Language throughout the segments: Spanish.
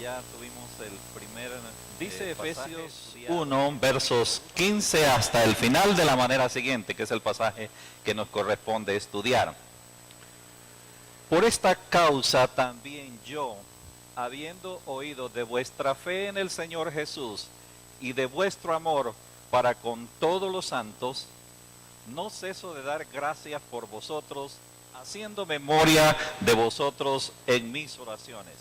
Ya tuvimos el primer Dice Efesios pasaje 1, versos 15 hasta el final de la manera siguiente, que es el pasaje que nos corresponde estudiar. Por esta causa también yo, habiendo oído de vuestra fe en el Señor Jesús y de vuestro amor para con todos los santos, no ceso de dar gracias por vosotros, haciendo memoria de vosotros en mis oraciones,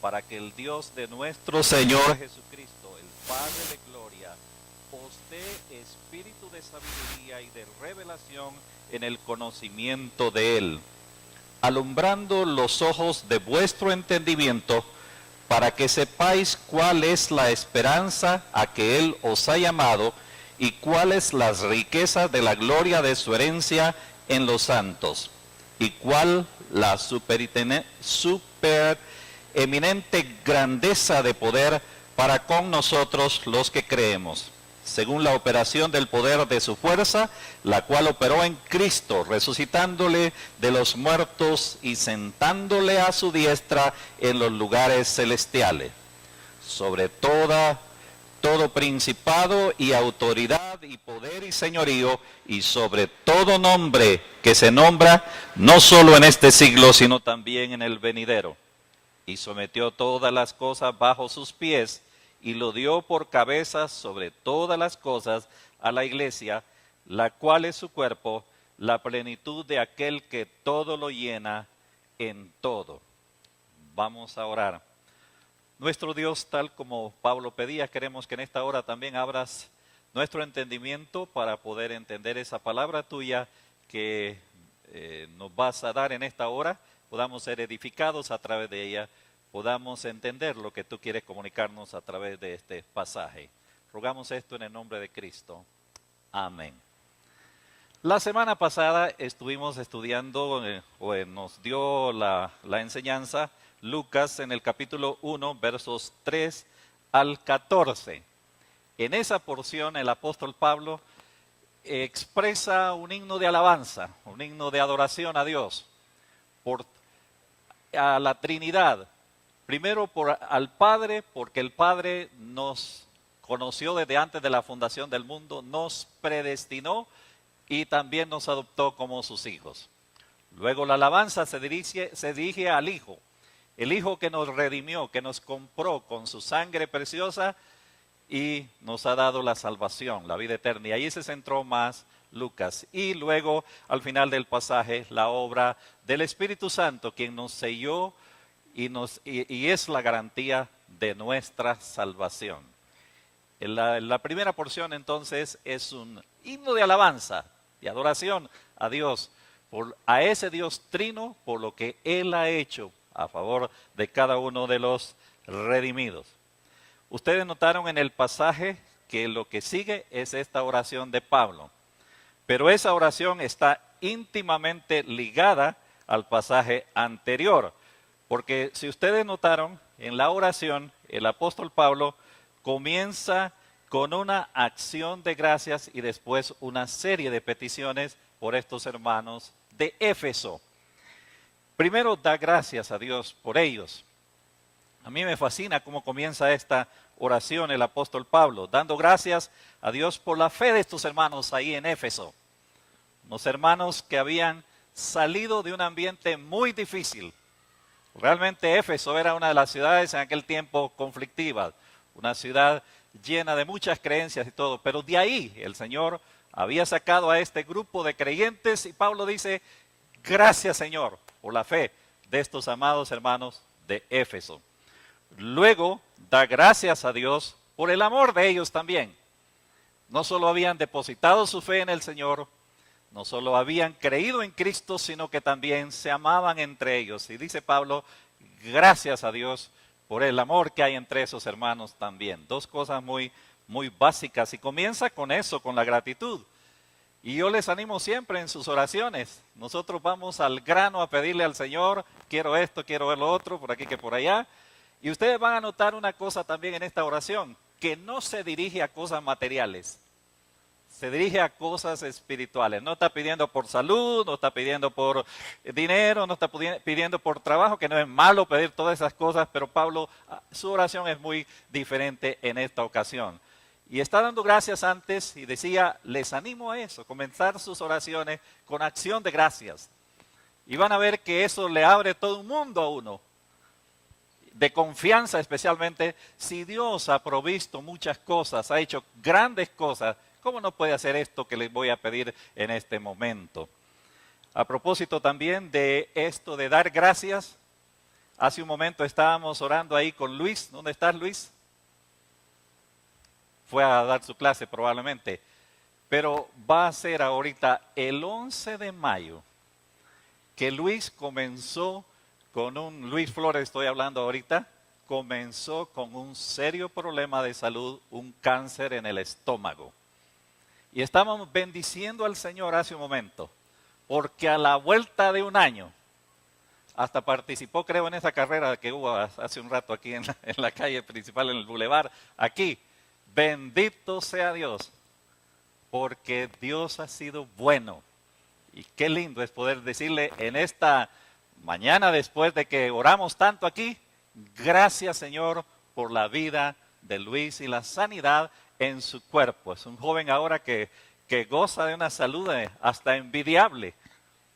para que el Dios de nuestro Señor Jesucristo, el Padre de gloria, os dé espíritu de sabiduría y de revelación en el conocimiento de Él, alumbrando los ojos de vuestro entendimiento, para que sepáis cuál es la esperanza a que Él os ha llamado y cuáles las riquezas de la gloria de su herencia en los santos, y cuál la supereminente grandeza de poder para con nosotros los que creemos, según la operación del poder de su fuerza, la cual operó en Cristo, resucitándole de los muertos y sentándole a su diestra en los lugares celestiales, sobre todo principado y autoridad y poder y señorío, y sobre todo nombre que se nombra, no solo en este siglo, sino también en el venidero. Y sometió todas las cosas bajo sus pies, y lo dio por cabeza sobre todas las cosas a la iglesia, la cual es su cuerpo, la plenitud de aquel que todo lo llena en todo. Vamos a orar. Nuestro Dios, tal como Pablo pedía, queremos que en esta hora también abras nuestro entendimiento para poder entender esa palabra tuya que nos vas a dar en esta hora, podamos ser edificados a través de ella, podamos entender lo que tú quieres comunicarnos a través de este pasaje. Rogamos esto en el nombre de Cristo. Amén. La semana pasada estuvimos estudiando, nos dio la enseñanza Lucas en el capítulo 1, versos 3 al 14. En esa porción el apóstol Pablo expresa un himno de alabanza, un himno de adoración a Dios, a la Trinidad. Primero al Padre, porque el Padre nos conoció desde antes de la fundación del mundo, nos predestinó y también nos adoptó como sus hijos. Luego la alabanza se dirige al Hijo, el Hijo que nos redimió, que nos compró con su sangre preciosa y nos ha dado la salvación, la vida eterna. Y ahí se centró más Lucas. Y luego, al final del pasaje, la obra del Espíritu Santo, quien nos selló y es la garantía de nuestra salvación. La primera porción entonces es un himno de alabanza, de adoración a Dios, a ese Dios trino por lo que Él ha hecho a favor de cada uno de los redimidos. Ustedes notaron en el pasaje que lo que sigue es esta oración de Pablo, pero esa oración está íntimamente ligada al pasaje anterior, porque si ustedes notaron, en la oración el apóstol Pablo comienza con una acción de gracias y después una serie de peticiones por estos hermanos de Éfeso. Primero da gracias a Dios por ellos. A mí me fascina cómo comienza esta oración el apóstol Pablo, dando gracias a Dios por la fe de estos hermanos ahí en Éfeso. Unos hermanos que habían salido de un ambiente muy difícil. Realmente Éfeso era una de las ciudades en aquel tiempo conflictivas, una ciudad llena de muchas creencias y todo, pero de ahí el Señor había sacado a este grupo de creyentes y Pablo dice, gracias Señor por la fe de estos amados hermanos de Éfeso. Luego da gracias a Dios por el amor de ellos también. No solo habían depositado su fe en el Señor, no solo habían creído en Cristo, sino que también se amaban entre ellos. Y dice Pablo, gracias a Dios por el amor que hay entre esos hermanos también. Dos cosas muy básicas y comienza con eso, con la gratitud. Y yo les animo siempre en sus oraciones. Nosotros vamos al grano a pedirle al Señor, quiero esto, quiero ver lo otro, por aquí que por allá. Y ustedes van a notar una cosa también en esta oración, que no se dirige a cosas materiales. se dirige a cosas espirituales. No está pidiendo por salud, no está pidiendo por dinero, no está pidiendo por trabajo, que no es malo pedir todas esas cosas, pero Pablo, su oración es muy diferente en esta ocasión. Y está dando gracias antes y decía, les animo a eso, comenzar sus oraciones con acción de gracias. Y van a ver que eso le abre todo un mundo a uno, de confianza especialmente. Si Dios ha provisto muchas cosas, ha hecho grandes cosas, ¿cómo no puede hacer esto que les voy a pedir en este momento? A propósito también de esto de dar gracias, hace un momento estábamos orando ahí con Luis. ¿Dónde estás, Luis? Fue a dar su clase probablemente, pero va a ser ahorita el 11 de mayo que Luis comenzó con Luis Flores estoy hablando ahorita, comenzó con un serio problema de salud, un cáncer en el estómago. Y estábamos bendiciendo al Señor hace un momento, porque a la vuelta de un año, hasta participó creo en esa carrera que hubo hace un rato aquí en la calle principal, en el bulevar, aquí. Bendito sea Dios, porque Dios ha sido bueno. Y qué lindo es poder decirle en esta mañana, después de que oramos tanto aquí, gracias Señor por la vida de Luis y la sanidad en su cuerpo. Es un joven ahora que goza de una salud hasta envidiable.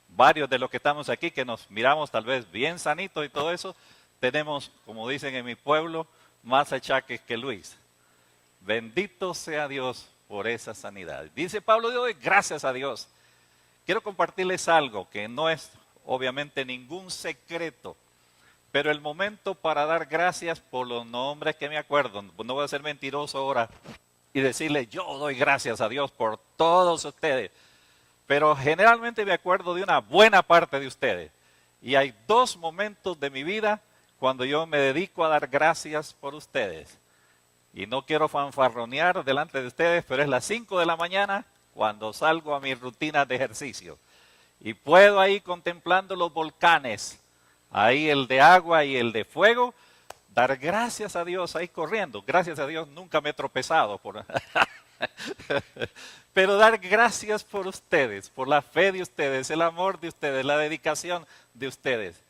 Varios de los que estamos aquí, que nos miramos tal vez bien sanitos y todo eso, tenemos, como dicen en mi pueblo, más achaques que Luis. Bendito sea Dios por esa sanidad. Dice Pablo, yo doy gracias a Dios. Quiero compartirles algo que no es obviamente ningún secreto, pero el momento para dar gracias por los nombres que me acuerdo. No voy a ser mentiroso ahora y decirle yo doy gracias a Dios por todos ustedes, pero generalmente me acuerdo de una buena parte de ustedes. Y hay dos momentos de mi vida cuando yo me dedico a dar gracias por ustedes. Y no quiero fanfarronear delante de ustedes, pero es las 5 de la mañana cuando salgo a mis rutinas de ejercicio. Y puedo ahí contemplando los volcanes, ahí el de agua y el de fuego, dar gracias a Dios ahí corriendo. Gracias a Dios nunca me he tropezado. Pero dar gracias por ustedes, por la fe de ustedes, el amor de ustedes, la dedicación de ustedes.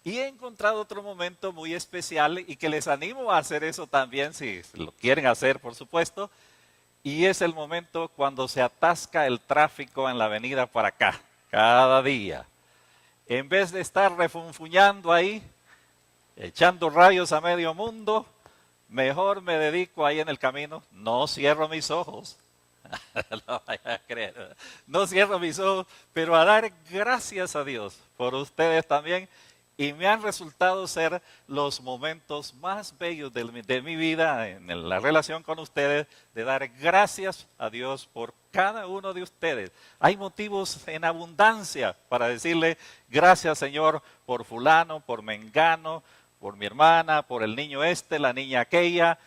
Y he encontrado otro momento muy especial y que les animo a hacer eso también, si lo quieren hacer, por supuesto. Y es el momento cuando se atasca el tráfico en la avenida para acá, cada día. En vez de estar refunfuñando ahí, echando rayos a medio mundo, mejor me dedico ahí en el camino, no cierro mis ojos. No vaya a creer, no cierro mis ojos, pero a dar gracias a Dios por ustedes también. Y me han resultado ser los momentos más bellos de mi vida en la relación con ustedes, de dar gracias a Dios por cada uno de ustedes. Hay motivos en abundancia para decirle gracias Señor por fulano, por mengano, por mi hermana, por el niño la niña aquella.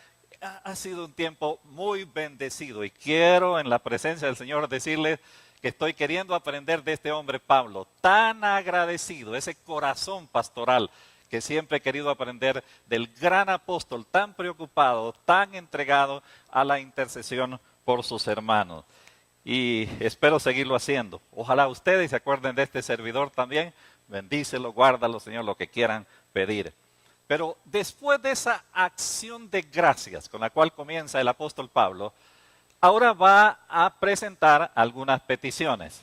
Ha sido un tiempo muy bendecido y quiero en la presencia del Señor decirles que estoy queriendo aprender de este hombre Pablo, tan agradecido, ese corazón pastoral que siempre he querido aprender del gran apóstol, tan preocupado, tan entregado a la intercesión por sus hermanos. Y espero seguirlo haciendo. Ojalá ustedes se acuerden de este servidor también. Bendícelo, guárdalo, Señor, lo que quieran pedir. Pero después de esa acción de gracias con la cual comienza el apóstol Pablo, ahora va a presentar algunas peticiones.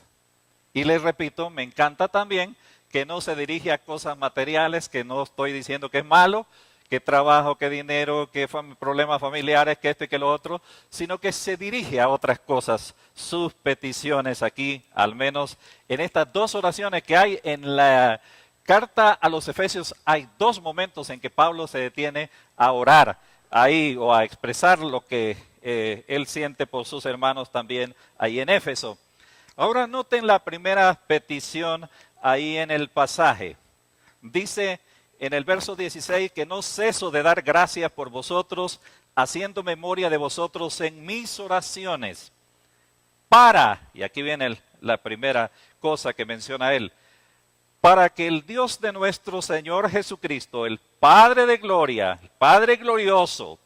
Y les repito, me encanta también que no se dirige a cosas materiales, que no estoy diciendo que es malo, que trabajo, que dinero, que problemas familiares, que esto y que lo otro, sino que se dirige a otras cosas, sus peticiones aquí, al menos en estas dos oraciones que hay en la carta a los Efesios. Hay dos momentos en que Pablo se detiene a orar ahí o a expresar lo que él siente por sus hermanos también ahí en Éfeso. Ahora noten la primera petición ahí en el pasaje. Dice en el verso 16 que no ceso de dar gracias por vosotros, haciendo memoria de vosotros en mis oraciones. Y aquí viene la primera cosa que menciona él, para que el Dios de nuestro Señor Jesucristo, el Padre de gloria, el Padre glorioso,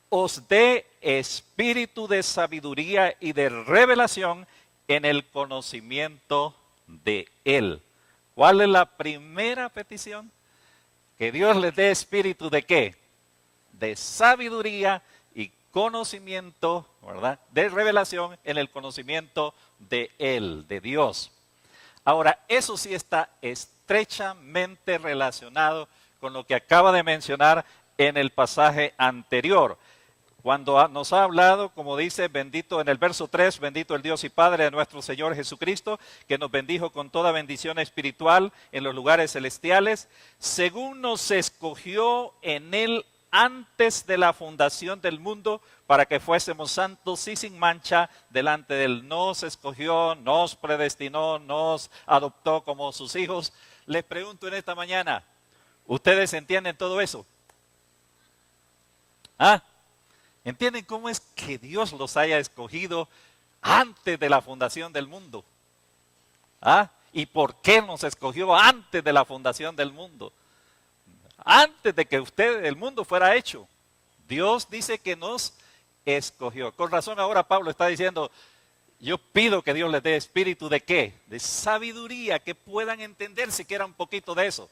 os dé espíritu de sabiduría y de revelación en el conocimiento de Él. ¿Cuál es la primera petición? Que Dios les dé espíritu de ¿qué? De sabiduría y conocimiento, ¿verdad? De revelación en el conocimiento de Él, de Dios. Ahora, eso sí está estrechamente relacionado con lo que acaba de mencionar en el pasaje anterior. Cuando nos ha hablado, como dice, bendito en el verso 3, bendito el Dios y Padre de nuestro Señor Jesucristo, que nos bendijo con toda bendición espiritual en los lugares celestiales, según nos escogió en Él antes de la fundación del mundo, para que fuésemos santos y sin mancha delante de Él. Nos escogió, nos predestinó, nos adoptó como sus hijos. Les pregunto en esta mañana, ¿ustedes entienden todo eso? ¿Ah? ¿Entienden cómo es que Dios los haya escogido antes de la fundación del mundo? ¿Ah? ¿Y por qué nos escogió antes de la fundación del mundo? Antes de que el mundo fuera hecho. Dios dice que nos escogió. Con razón ahora Pablo está diciendo, yo pido que Dios les dé espíritu de ¿qué? De sabiduría, que puedan entender siquiera un poquito de eso.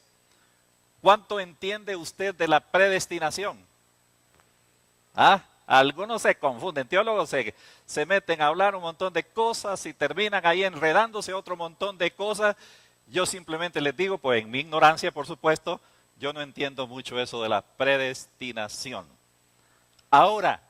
¿Cuánto entiende usted de la predestinación? ¿Ah? Algunos se confunden, teólogos se meten a hablar un montón de cosas y terminan ahí enredándose otro montón de cosas. Yo simplemente les digo, pues en mi ignorancia, por supuesto, yo no entiendo mucho eso de la predestinación. Ahora,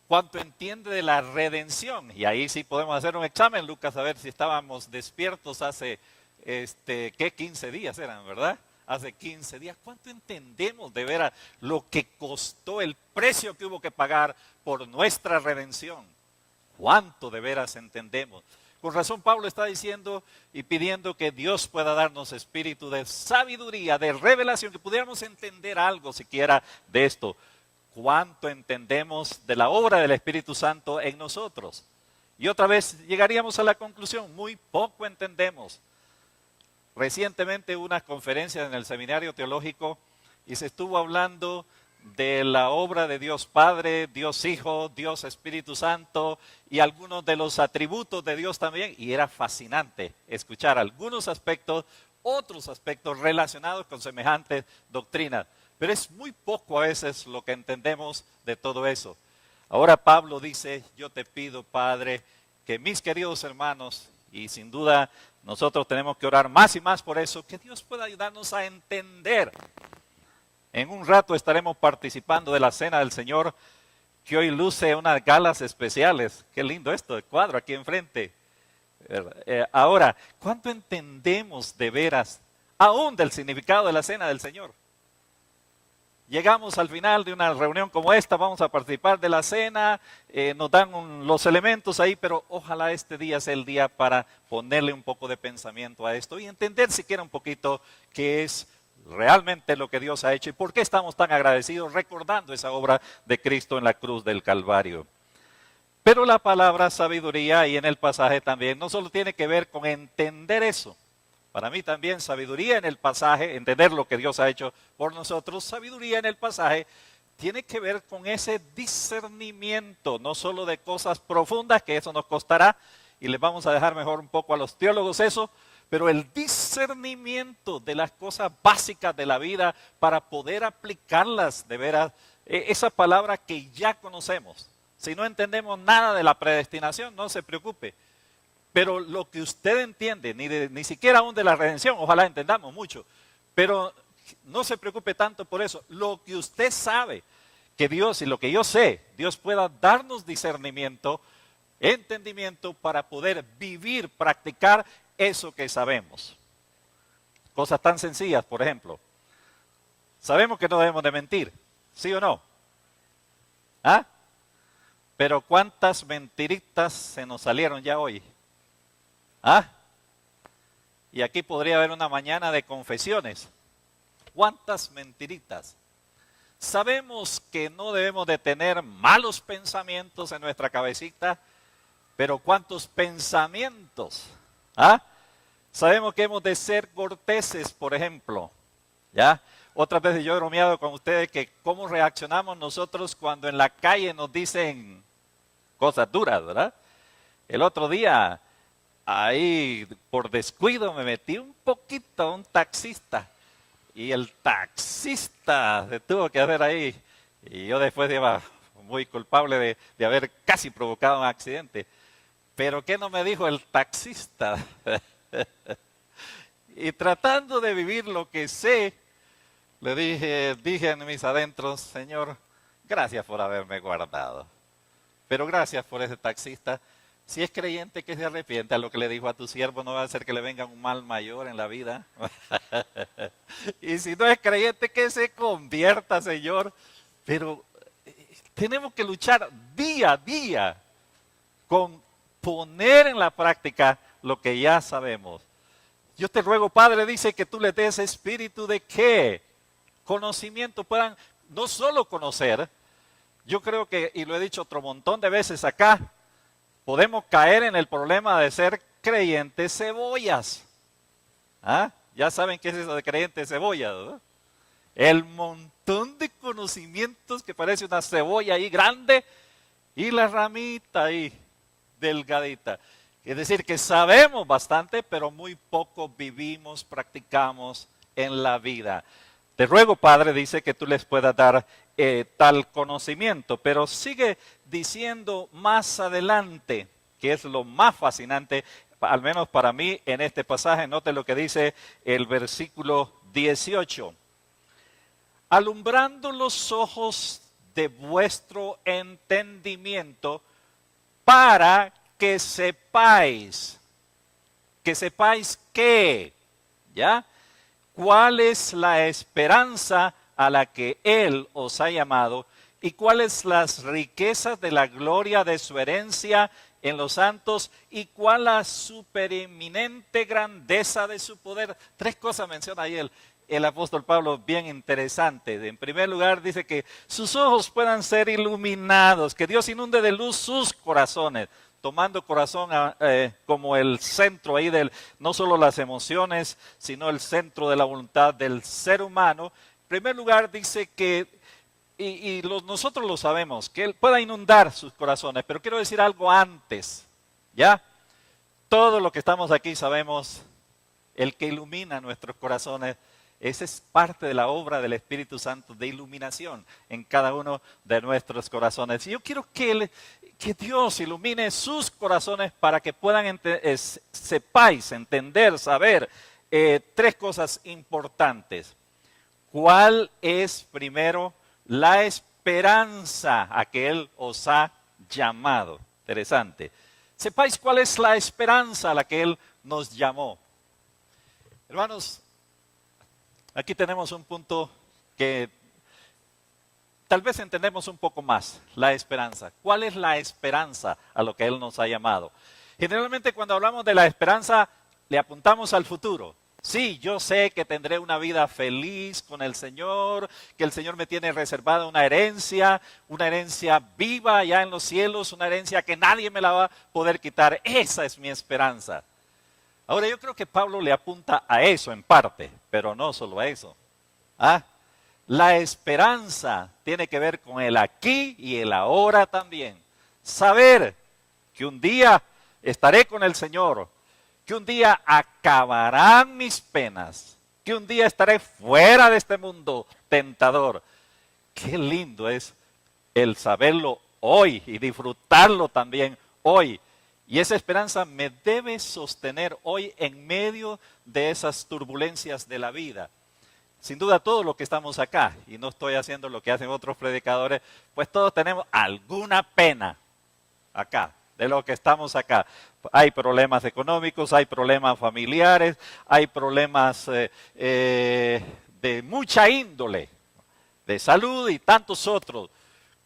¿cuánto entiende de la redención? Y ahí sí podemos hacer un examen, Lucas, a ver si estábamos despiertos hace, 15 días eran, ¿verdad? Hace 15 días. ¿Cuánto entendemos de veras lo que costó, el precio que hubo que pagar por nuestra redención? ¿Cuánto de veras entendemos? Con razón Pablo está diciendo y pidiendo que Dios pueda darnos espíritu de sabiduría, de revelación, que pudiéramos entender algo siquiera de esto. ¿Cuánto entendemos de la obra del Espíritu Santo en nosotros? Y otra vez llegaríamos a la conclusión, muy poco entendemos. Recientemente hubo unas conferencias en el Seminario Teológico y se estuvo hablando de la obra de Dios Padre, Dios Hijo, Dios Espíritu Santo y algunos de los atributos de Dios también. Y era fascinante escuchar algunos aspectos, otros aspectos relacionados con semejantes doctrinas. Pero es muy poco a veces lo que entendemos de todo eso. Ahora Pablo dice, yo te pido, Padre, que mis queridos hermanos, y sin duda nosotros tenemos que orar más y más por eso, que Dios pueda ayudarnos a entender. En un rato estaremos participando de la Cena del Señor, que hoy luce unas galas especiales. Qué lindo esto, el cuadro aquí enfrente. Ahora, ¿cuánto entendemos de veras aún del significado de la Cena del Señor? Llegamos al final de una reunión como esta, vamos a participar de la cena, nos dan los elementos ahí, pero ojalá este día sea el día para ponerle un poco de pensamiento a esto y entender siquiera un poquito qué es realmente lo que Dios ha hecho y por qué estamos tan agradecidos recordando esa obra de Cristo en la cruz del Calvario. Pero la palabra sabiduría, y en el pasaje también, no solo tiene que ver con entender eso. Para mí también sabiduría en el pasaje, entender lo que Dios ha hecho por nosotros, sabiduría en el pasaje tiene que ver con ese discernimiento, no solo de cosas profundas, que eso nos costará, y les vamos a dejar mejor un poco a los teólogos eso, pero el discernimiento de las cosas básicas de la vida para poder aplicarlas de veras, esa palabra que ya conocemos. Si no entendemos nada de la predestinación, no se preocupe. Pero lo que usted entiende, ni siquiera aún de la redención, ojalá entendamos mucho, pero no se preocupe tanto por eso. Lo que usted sabe, que Dios y lo que yo sé, Dios pueda darnos discernimiento, entendimiento para poder vivir, practicar eso que sabemos. Cosas tan sencillas, por ejemplo. Sabemos que no debemos de mentir, ¿sí o no? ¿Ah? Pero ¿cuántas mentiritas se nos salieron ya hoy? ¿Ah? Y aquí podría haber una mañana de confesiones. ¿Cuántas mentiritas? Sabemos que no debemos de tener malos pensamientos en nuestra cabecita, pero ¿cuántos pensamientos? ¿Ah? Sabemos que hemos de ser corteses, por ejemplo, ¿ya? Otras veces yo he bromeado con ustedes que cómo reaccionamos nosotros cuando en la calle nos dicen cosas duras, ¿verdad? El otro día, ahí por descuido me metí un poquito a un taxista y el taxista se tuvo que hacer ahí y yo después iba muy culpable de haber casi provocado un accidente. Pero ¿qué no me dijo el taxista? Y tratando de vivir lo que sé, le dije en mis adentros, Señor, gracias por haberme guardado. Pero gracias por ese taxista. Si es creyente, que se arrepienta. Lo que le dijo a tu siervo no va a hacer que le venga un mal mayor en la vida. Y si no es creyente, que se convierta, Señor. Pero tenemos que luchar día a día con poner en la práctica lo que ya sabemos. Yo te ruego, Padre, dice que tú le des espíritu de ¿qué? Conocimiento, puedan no solo conocer. Yo creo que, y lo he dicho otro montón de veces acá, podemos caer en el problema de ser creyentes cebollas. ¿Ah? Ya saben qué es eso de creyentes cebollas, ¿verdad? El montón de conocimientos que parece una cebolla ahí grande y la ramita ahí delgadita. Es decir, que sabemos bastante, pero muy poco vivimos, practicamos en la vida. Te ruego, Padre, dice que tú les puedas dar tal conocimiento, pero sigue diciendo más adelante, que es lo más fascinante, al menos para mí en este pasaje. Note lo que dice el versículo 18. Alumbrando los ojos de vuestro entendimiento para que sepáis qué, ¿ya? ¿Cuál es la esperanza a la que Él os ha llamado y cuáles las riquezas de la gloria de su herencia en los santos y cuál la supereminente grandeza de su poder? Tres cosas menciona ahí el apóstol Pablo bien interesantes. En primer lugar dice que sus ojos puedan ser iluminados, que Dios inunde de luz sus corazones, tomando corazón como el centro ahí no solo las emociones, sino el centro de la voluntad del ser humano. En primer lugar dice que, nosotros lo sabemos, que Él pueda inundar sus corazones, pero quiero decir algo antes, ¿ya? Todo lo que estamos aquí sabemos, el que ilumina nuestros corazones, esa es parte de la obra del Espíritu Santo de iluminación en cada uno de nuestros corazones. Y yo quiero que Dios ilumine sus corazones para que puedan sepáis, entender, saber tres cosas importantes. ¿Cuál es primero la esperanza a que Él os ha llamado? Interesante. Sepáis cuál es la esperanza a la que Él nos llamó. Hermanos, aquí tenemos un punto que tal vez entendemos un poco más, la esperanza. ¿Cuál es la esperanza a lo que Él nos ha llamado? Generalmente cuando hablamos de la esperanza, le apuntamos al futuro. Sí, yo sé que tendré una vida feliz con el Señor, que el Señor me tiene reservada una herencia viva allá en los cielos, una herencia que nadie me la va a poder quitar. Esa es mi esperanza. Ahora yo creo que Pablo le apunta a eso en parte, pero no solo a eso. La esperanza tiene que ver con el aquí y el ahora también. Saber que un día estaré con el Señor, que un día acabarán mis penas, que un día estaré fuera de este mundo tentador. Qué lindo es el saberlo hoy y disfrutarlo también hoy. Y esa esperanza me debe sostener hoy en medio de esas turbulencias de la vida. Sin duda todos los que estamos acá, y no estoy haciendo lo que hacen otros predicadores, pues todos tenemos alguna pena acá, de lo que estamos acá. Hay problemas económicos, hay problemas familiares, hay problemas de mucha índole, de salud y tantos otros.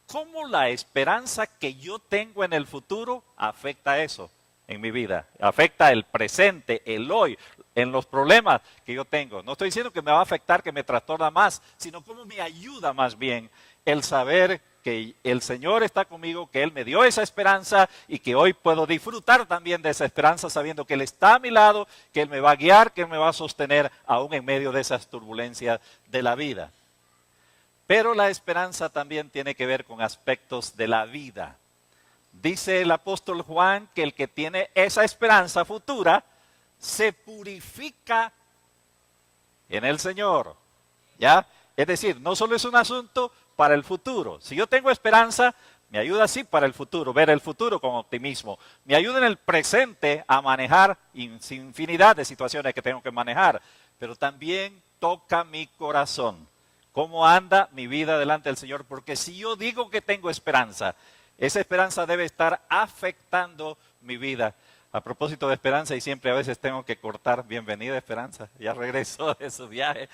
¿Cómo la esperanza que yo tengo en el futuro afecta eso en mi vida? Afecta el presente, el hoy, en los problemas que yo tengo. No estoy diciendo que me va a afectar, que me trastorna más, sino cómo me ayuda más bien el saber que el Señor está conmigo, que Él me dio esa esperanza y que hoy puedo disfrutar también de esa esperanza sabiendo que Él está a mi lado, que Él me va a guiar, que Él me va a sostener aún en medio de esas turbulencias de la vida. Pero la esperanza también tiene que ver con aspectos de la vida. Dice el apóstol Juan que el que tiene esa esperanza futura se purifica en el Señor. ¿Ya? Es decir, no solo es un asunto para el futuro. Si yo tengo esperanza, me ayuda sí para el futuro, ver el futuro con optimismo. Me ayuda en el presente a manejar infinidad de situaciones que tengo que manejar. Pero también toca mi corazón. ¿Cómo anda mi vida delante del Señor? Porque si yo digo que tengo esperanza, esa esperanza debe estar afectando mi vida. A propósito de esperanza, y siempre a veces tengo que cortar, bienvenida Esperanza, ya regresó de su viaje,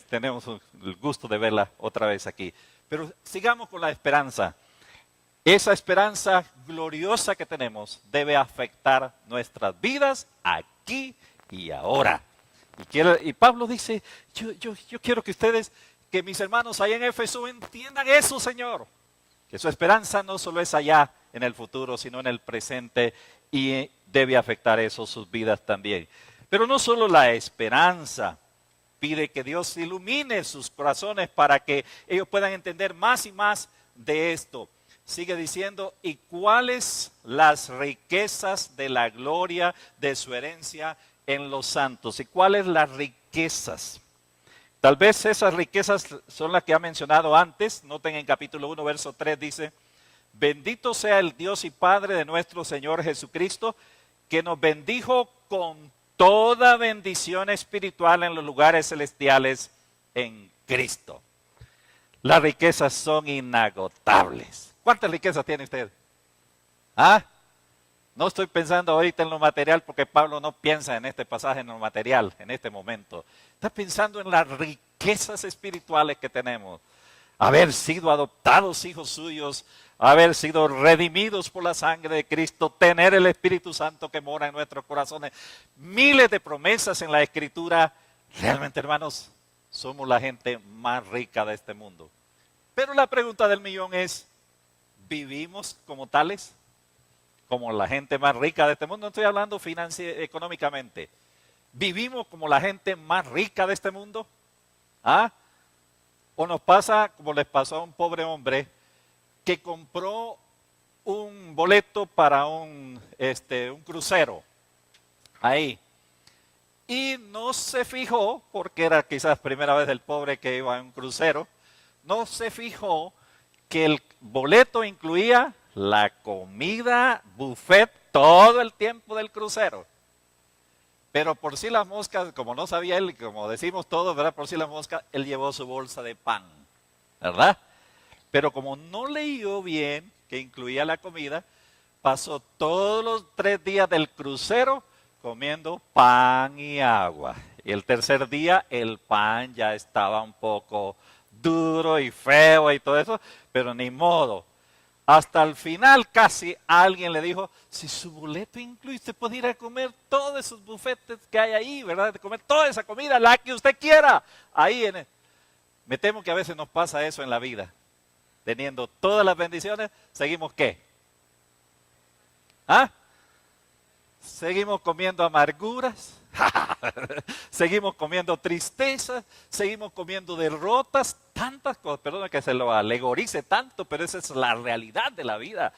tenemos el gusto de verla otra vez aquí. Pero sigamos con la esperanza. Esa esperanza gloriosa que tenemos debe afectar nuestras vidas aquí y ahora. Y Pablo dice, yo quiero que ustedes, que mis hermanos allá en Éfeso entiendan eso, Señor. Que su esperanza no solo es allá en el futuro, sino en el presente y debe afectar eso sus vidas también. Pero no solo la esperanza, pide que Dios ilumine sus corazones para que ellos puedan entender más y más de esto. Sigue diciendo, ¿y cuáles las riquezas de la gloria de su herencia en los santos? ¿Y cuáles las riquezas? Tal vez esas riquezas son las que ha mencionado antes. Noten en capítulo 1, verso 3 dice, bendito sea el Dios y Padre de nuestro Señor Jesucristo, que nos bendijo con toda bendición espiritual en los lugares celestiales en Cristo. Las riquezas son inagotables. ¿Cuántas riquezas tiene usted? ¿Ah? No estoy pensando ahorita en lo material porque Pablo no piensa en este pasaje en lo material, en este momento. Está pensando en las riquezas espirituales que tenemos. Haber sido adoptados hijos suyos, haber sido redimidos por la sangre de Cristo, tener el Espíritu Santo que mora en nuestros corazones. Miles de promesas en la Escritura. Realmente, hermanos, somos la gente más rica de este mundo. Pero la pregunta del millón es, ¿vivimos como tales? Como la gente más rica de este mundo. No estoy hablando económicamente. ¿Vivimos como la gente más rica de este mundo? ¿Ah? ¿O nos pasa como les pasó a un pobre hombre que compró un boleto para un crucero? Ahí. Y no se fijó, porque era quizás primera vez el pobre que iba en un crucero, no se fijó que el boleto incluía la comida buffet todo el tiempo del crucero. Pero por si las moscas, como no sabía él, como decimos todos, ¿verdad? Por si las moscas, él llevó su bolsa de pan, ¿verdad? Pero como no leyó bien que incluía la comida, pasó todos los 3 días del crucero comiendo pan y agua. Y el tercer día el pan ya estaba un poco duro y feo y todo eso, pero ni modo. Hasta el final casi alguien le dijo, si su boleto incluye, usted puede ir a comer todos esos bufetes que hay ahí, ¿verdad? De comer toda esa comida, la que usted quiera. Me temo que a veces nos pasa eso en la vida. Teniendo todas las bendiciones, ¿seguimos qué? ¿Ah? Seguimos comiendo amarguras, seguimos comiendo tristezas, seguimos comiendo derrotas, tantas cosas. Perdona que se lo alegorice tanto, pero esa es la realidad de la vida.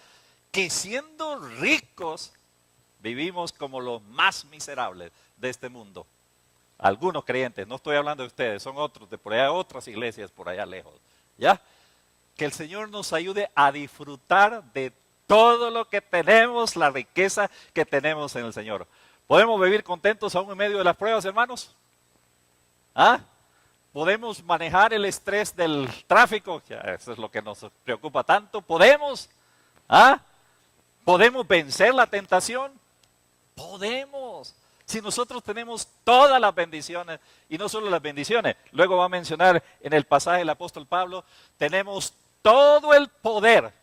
Que siendo ricos, vivimos como los más miserables de este mundo. Algunos creyentes, no estoy hablando de ustedes, son otros, de por allá, otras iglesias por allá lejos. ¿Ya? Que el Señor nos ayude a disfrutar de todo lo que tenemos, la riqueza que tenemos en el Señor. ¿Podemos vivir contentos aún en medio de las pruebas, hermanos? ¿Ah? ¿Podemos manejar el estrés del tráfico? Ya, eso es lo que nos preocupa tanto. ¿Podemos? ¿Ah? ¿Podemos vencer la tentación? Podemos. Si nosotros tenemos todas las bendiciones, y no solo las bendiciones, luego va a mencionar en el pasaje el apóstol Pablo, tenemos todo el poder.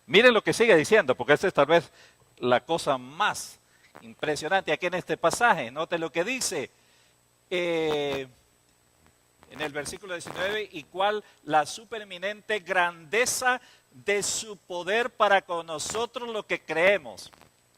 Miren lo que sigue diciendo, porque esta es tal vez la cosa más impresionante aquí en este pasaje. Note lo que dice. en el versículo 19, y cuál la supereminente grandeza de su poder para con nosotros lo que creemos.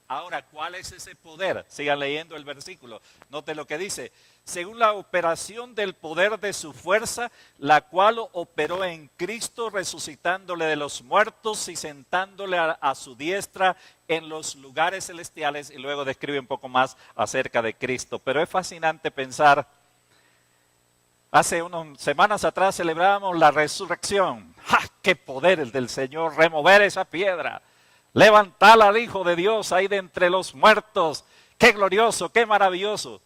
Ahora, ¿cuál es ese poder? Sigan leyendo el versículo. Note lo que dice. Según la operación del poder de su fuerza, la cual operó en Cristo, resucitándole de los muertos y sentándole a su diestra en los lugares celestiales. Y luego describe un poco más acerca de Cristo. Pero es fascinante pensar. Hace unas semanas atrás celebrábamos la resurrección. ¡Ja! ¡Qué poder el del Señor! Remover esa piedra. Levantar al Hijo de Dios ahí de entre los muertos. ¡Qué glorioso! ¡Qué maravilloso!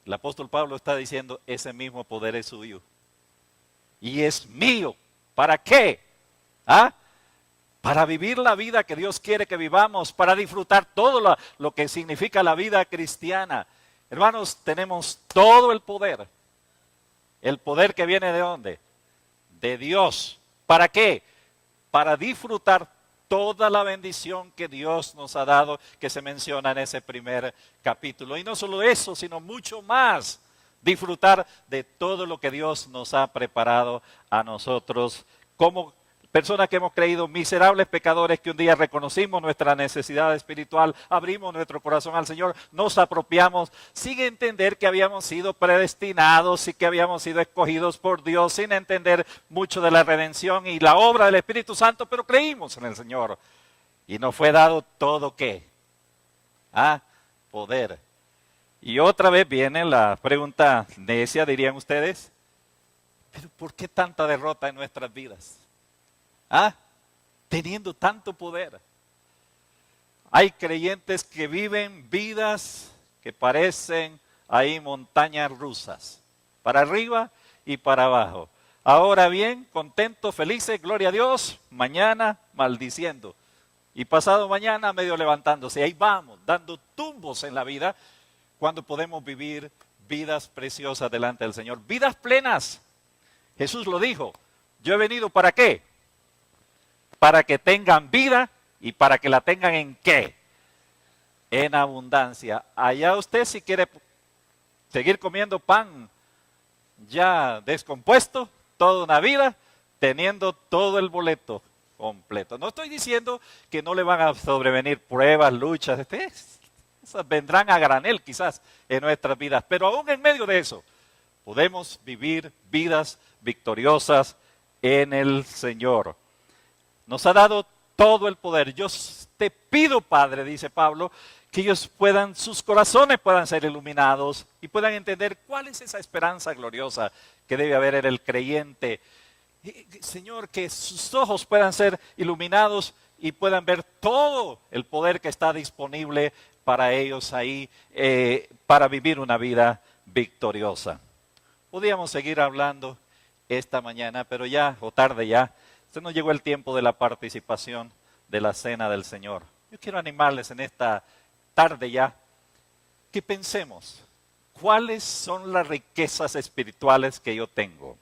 El apóstol Pablo está diciendo, ese mismo poder es suyo. Y es mío. ¿Para qué? ¿Ah? Para vivir la vida que Dios quiere que vivamos. Para disfrutar todo lo que significa la vida cristiana. Hermanos, tenemos todo el poder. ¿El poder que viene de dónde? De Dios. ¿Para qué? Para disfrutar toda la bendición que Dios nos ha dado, que se menciona en ese primer capítulo. Y no solo eso, sino mucho más. Disfrutar de todo lo que Dios nos ha preparado a nosotros como personas que hemos creído miserables pecadores que un día reconocimos nuestra necesidad espiritual, abrimos nuestro corazón al Señor, nos apropiamos, sin entender que habíamos sido predestinados y que habíamos sido escogidos por Dios, sin entender mucho de la redención y la obra del Espíritu Santo, pero creímos en el Señor. Y nos fue dado todo ¿qué? Poder. Y otra vez viene la pregunta necia, dirían ustedes, ¿pero por qué tanta derrota en nuestras vidas? Teniendo tanto poder. Hay creyentes que viven vidas que parecen ahí montañas rusas, para arriba y para abajo. Ahora bien, contentos, felices, gloria a Dios, mañana maldiciendo. Y pasado mañana medio levantándose. Ahí vamos, dando tumbos en la vida, cuando podemos vivir vidas preciosas delante del Señor. Vidas plenas. Jesús lo dijo. Yo he venido ¿para qué? Para que tengan vida y para que la tengan ¿en qué? En abundancia. Allá usted si quiere seguir comiendo pan ya descompuesto toda una vida, teniendo todo el boleto completo. No estoy diciendo que no le van a sobrevenir pruebas, luchas, esas vendrán a granel quizás en nuestras vidas, pero aún en medio de eso podemos vivir vidas victoriosas en el Señor. Nos ha dado todo el poder. Yo te pido, Padre, dice Pablo, que ellos sus corazones puedan ser iluminados y puedan entender cuál es esa esperanza gloriosa que debe haber en el creyente. Señor, que sus ojos puedan ser iluminados y puedan ver todo el poder que está disponible para ellos ahí, para vivir una vida victoriosa. Podríamos seguir hablando esta mañana, pero ya, o tarde ya, se nos llegó el tiempo de la participación de la cena del Señor. Yo quiero animarles en esta tarde ya, que pensemos, ¿cuáles son las riquezas espirituales que yo tengo?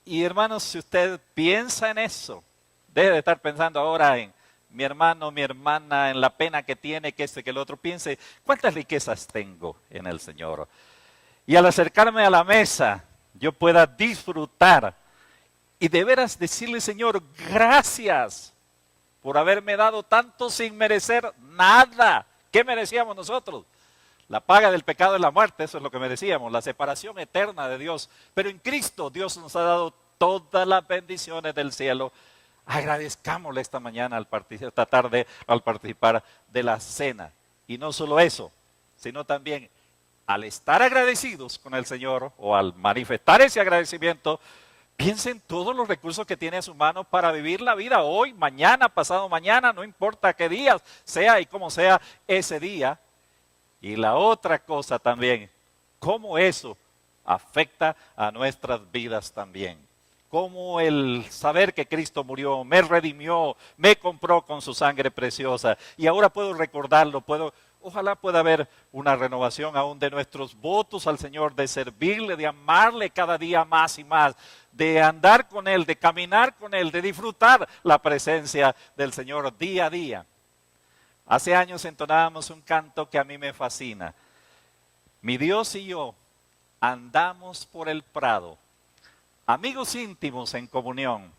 Y hermanos, si usted piensa en eso, debe de estar pensando ahora en mi hermano, mi hermana, en la pena que tiene, que que el otro. Piense, ¿cuántas riquezas tengo en el Señor? Y al acercarme a la mesa, yo pueda disfrutar y de veras decirle, Señor, gracias por haberme dado tanto sin merecer nada. ¿Qué merecíamos nosotros? La paga del pecado es la muerte, eso es lo que merecíamos, la separación eterna de Dios. Pero en Cristo Dios nos ha dado todas las bendiciones del cielo. Agradezcámosle esta mañana, esta tarde, al participar de la cena. Y no solo eso, sino también al estar agradecidos con el Señor o al manifestar ese agradecimiento, piensen todos los recursos que tiene a su mano para vivir la vida hoy, mañana, pasado mañana, no importa qué día sea y cómo sea ese día. Y la otra cosa también, cómo eso afecta a nuestras vidas también. Cómo el saber que Cristo murió, me redimió, me compró con su sangre preciosa. Y ahora puedo recordarlo, ojalá pueda haber una renovación aún de nuestros votos al Señor, de servirle, de amarle cada día más y más, de andar con Él, de caminar con Él, de disfrutar la presencia del Señor día a día. Hace años entonábamos un canto que a mí me fascina. Mi Dios y yo andamos por el prado, amigos íntimos en comunión.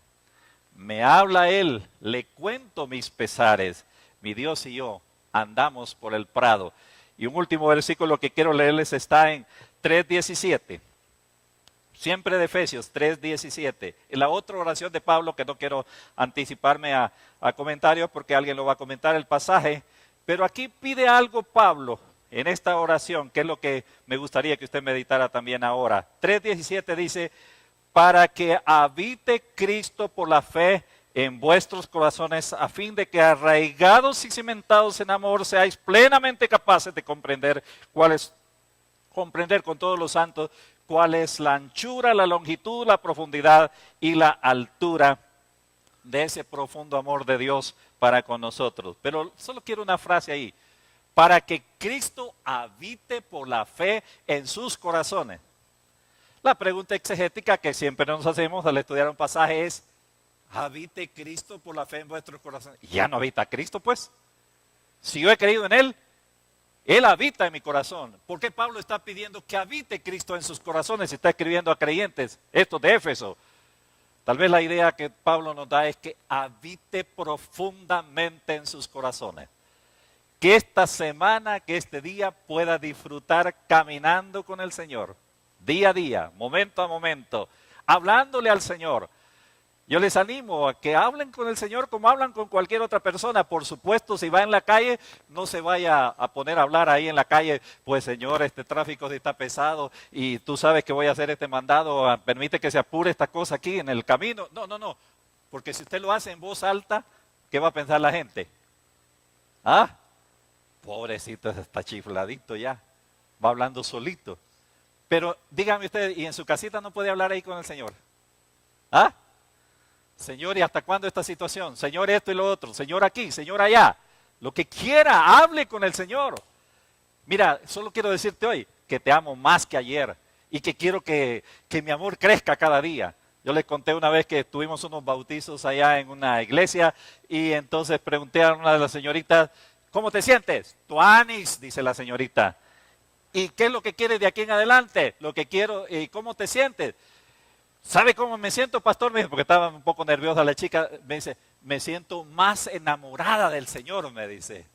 Me habla Él, le cuento mis pesares. Mi Dios y yo andamos por el prado. Y un último versículo que quiero leerles está en 3:17. Siempre de Efesios 3:17. En la otra oración de Pablo, que no quiero anticiparme a comentarios porque alguien lo va a comentar el pasaje. Pero aquí pide algo Pablo en esta oración, que es lo que me gustaría que usted meditara también ahora. 3:17 dice, para que habite Cristo por la fe en vuestros corazones, a fin de que arraigados y cimentados en amor seáis plenamente capaces de comprender con todos los santos cuál es la anchura, la longitud, la profundidad y la altura de ese profundo amor de Dios para con nosotros. Pero solo quiero una frase ahí, para que Cristo habite por la fe en sus corazones. La pregunta exegética que siempre nos hacemos al estudiar un pasaje es, ¿habite Cristo por la fe en vuestros corazones? Ya no habita Cristo, pues. Si yo he creído en Él, Él habita en mi corazón. ¿Por qué Pablo está pidiendo que habite Cristo en sus corazones? Está escribiendo a creyentes, estos de Éfeso. Tal vez la idea que Pablo nos da es que habite profundamente en sus corazones. Que esta semana, que este día pueda disfrutar caminando con el Señor. Día a día, momento a momento, hablándole al Señor. Yo les animo a que hablen con el Señor como hablan con cualquier otra persona. Por supuesto, si va en la calle, no se vaya a poner a hablar ahí en la calle. Pues Señor, este tráfico sí está pesado y tú sabes que voy a hacer este mandado. Permite que se apure esta cosa aquí en el camino. No. Porque si usted lo hace en voz alta, ¿qué va a pensar la gente? ¿Ah? Pobrecito, está chifladito ya. Va hablando solito. Pero dígame usted, ¿y en su casita no puede hablar ahí con el Señor? ¿Ah? Señor, ¿y hasta cuándo esta situación? Señor, esto y lo otro. Señor, aquí, Señor, allá. Lo que quiera, hable con el Señor. Mira, solo quiero decirte hoy que te amo más que ayer y que quiero que mi amor crezca cada día. Yo les conté una vez que tuvimos unos bautizos allá en una iglesia y entonces pregunté a una de las señoritas, ¿cómo te sientes? Tuanis, dice la señorita. ¿Y qué es lo que quieres de aquí en adelante? Lo que quiero, ¿y cómo te sientes? ¿Sabe cómo me siento, pastor? Me dice, porque estaba un poco nerviosa la chica. Me dice, me siento más enamorada del Señor, me dice.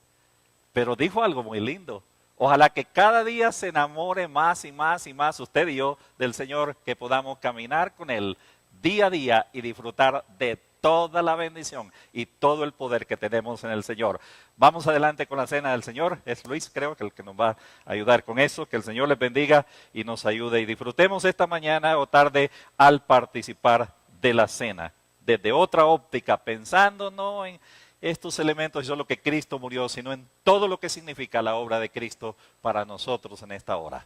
Pero dijo algo muy lindo. Ojalá que cada día se enamore más y más y más usted y yo del Señor, que podamos caminar con Él día a día y disfrutar de toda la bendición y todo el poder que tenemos en el Señor. Vamos adelante con la cena del Señor. Es Luis, creo, que el que nos va a ayudar con eso. Que el Señor les bendiga y nos ayude. Y disfrutemos esta mañana o tarde al participar de la cena. Desde otra óptica, pensando no en estos elementos y solo que Cristo murió, sino en todo lo que significa la obra de Cristo para nosotros en esta hora.